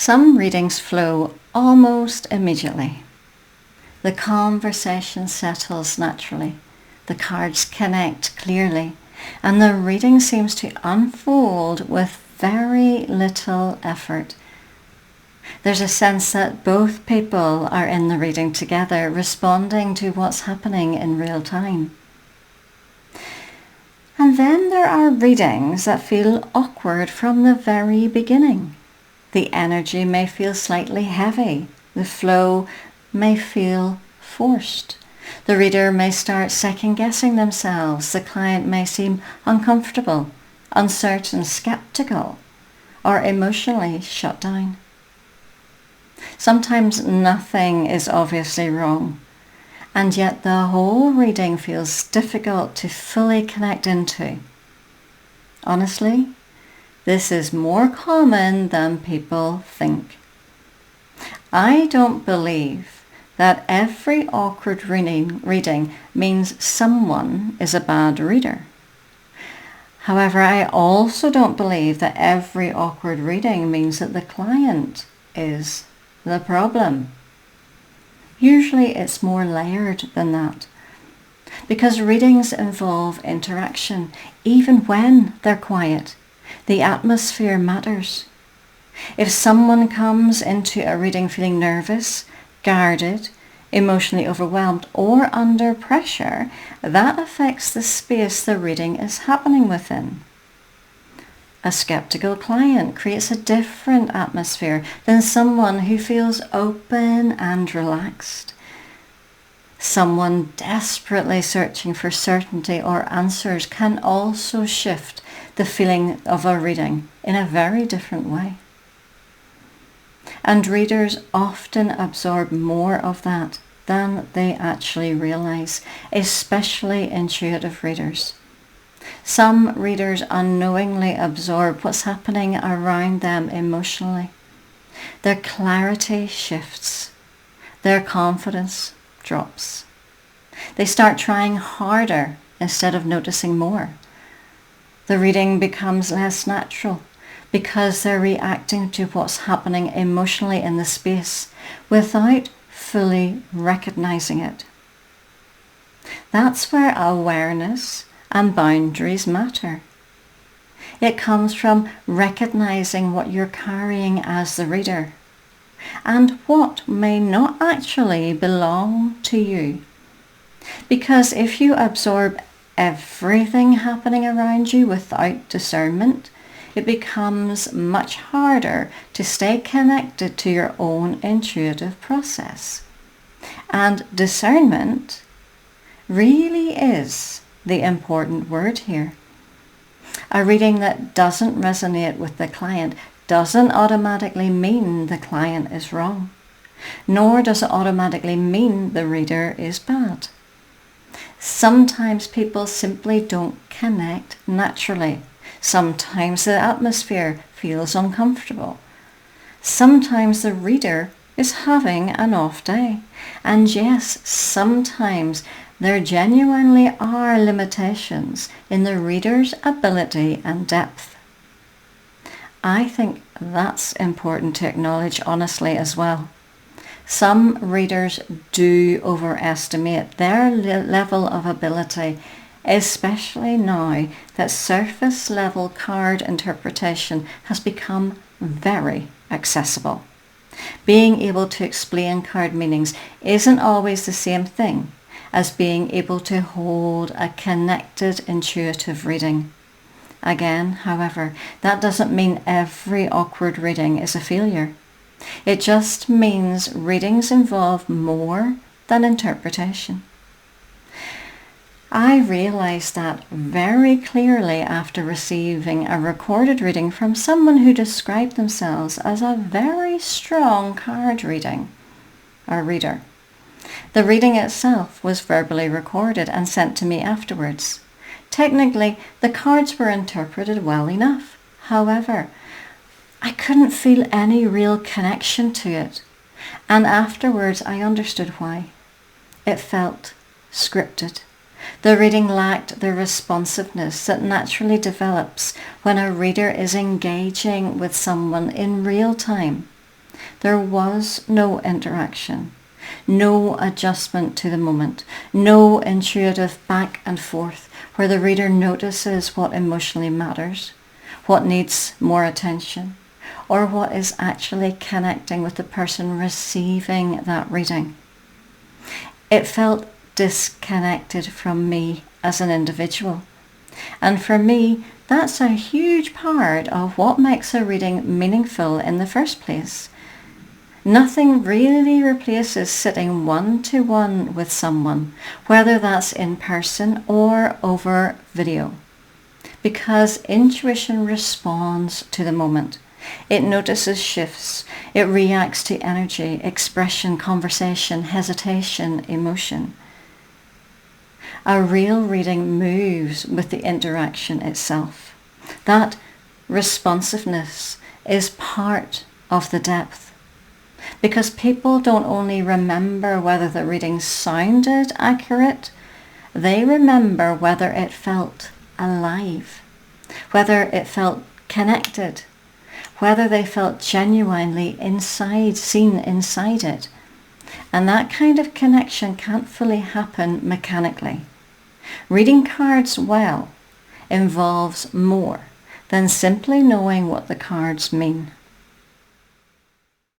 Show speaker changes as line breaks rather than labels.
Some readings flow almost immediately. The conversation settles naturally, the cards connect clearly, and the reading seems to unfold with very little effort. There's a sense that both people are in the reading together, responding to what's happening in real time. And then there are readings that feel awkward from the very beginning. The energy may feel slightly heavy. The flow may feel forced. The reader may start second-guessing themselves. The client may seem uncomfortable, uncertain, skeptical, or emotionally shut down. Sometimes nothing is obviously wrong, and yet the whole reading feels difficult to fully connect into. Honestly, this is more common than people think. I don't believe that every awkward reading means someone is a bad reader. However, I also don't believe that every awkward reading means that the client is the problem. Usually it's more layered than that, because readings involve interaction, even when they're quiet. The atmosphere matters. If someone comes into a reading feeling nervous, guarded, emotionally overwhelmed, or under pressure, that affects the space the reading is happening within. A skeptical client creates a different atmosphere than someone who feels open and relaxed. Someone desperately searching for certainty or answers can also shift the feeling of a reading in a very different way. And readers often absorb more of that than they actually realize, especially intuitive readers. Some readers unknowingly absorb what's happening around them emotionally. Their clarity shifts. Their confidence drops. They start trying harder instead of noticing more. The reading becomes less natural because they're reacting to what's happening emotionally in the space without fully recognizing it. That's where awareness and boundaries matter. It comes from recognizing what you're carrying as the reader and what may not actually belong to you. Because if you absorb everything happening around you without discernment, it becomes much harder to stay connected to your own intuitive process. And discernment really is the important word here. A reading that doesn't resonate with the client doesn't automatically mean the client is wrong, nor does it automatically mean the reader is bad. Sometimes people simply don't connect naturally. Sometimes the atmosphere feels uncomfortable. Sometimes the reader is having an off day. And yes, sometimes there genuinely are limitations in the reader's ability and depth. I think that's important to acknowledge honestly as well. Some readers do overestimate their level of ability, especially now that surface level card interpretation has become very accessible. Being able to explain card meanings isn't always the same thing as being able to hold a connected intuitive reading. Again, however, that doesn't mean every awkward reading is a failure. It just means readings involve more than interpretation. I realized that very clearly after receiving a recorded reading from someone who described themselves as a very strong card reader. The reading itself was verbally recorded and sent to me afterwards. Technically, the cards were interpreted well enough. However, I couldn't feel any real connection to it. And afterwards, I understood why. It felt scripted. The reading lacked the responsiveness that naturally develops when a reader is engaging with someone in real time. There was no interaction, no adjustment to the moment, no intuitive back and forth where the reader notices what emotionally matters, what needs more attention, or what is actually connecting with the person receiving that reading. It felt disconnected from me as an individual. And for me, that's a huge part of what makes a reading meaningful in the first place. Nothing really replaces sitting one-to-one with someone, whether that's in person or over video, because intuition responds to the moment. It notices shifts. It reacts to energy, expression, conversation, hesitation, emotion. A real reading moves with the interaction itself. That responsiveness is part of the depth. Because people don't only remember whether the reading sounded accurate, they remember whether it felt alive, whether it felt connected, whether they felt genuinely seen inside it. And that kind of connection can't fully happen mechanically. Reading cards well involves more than simply knowing what the cards mean.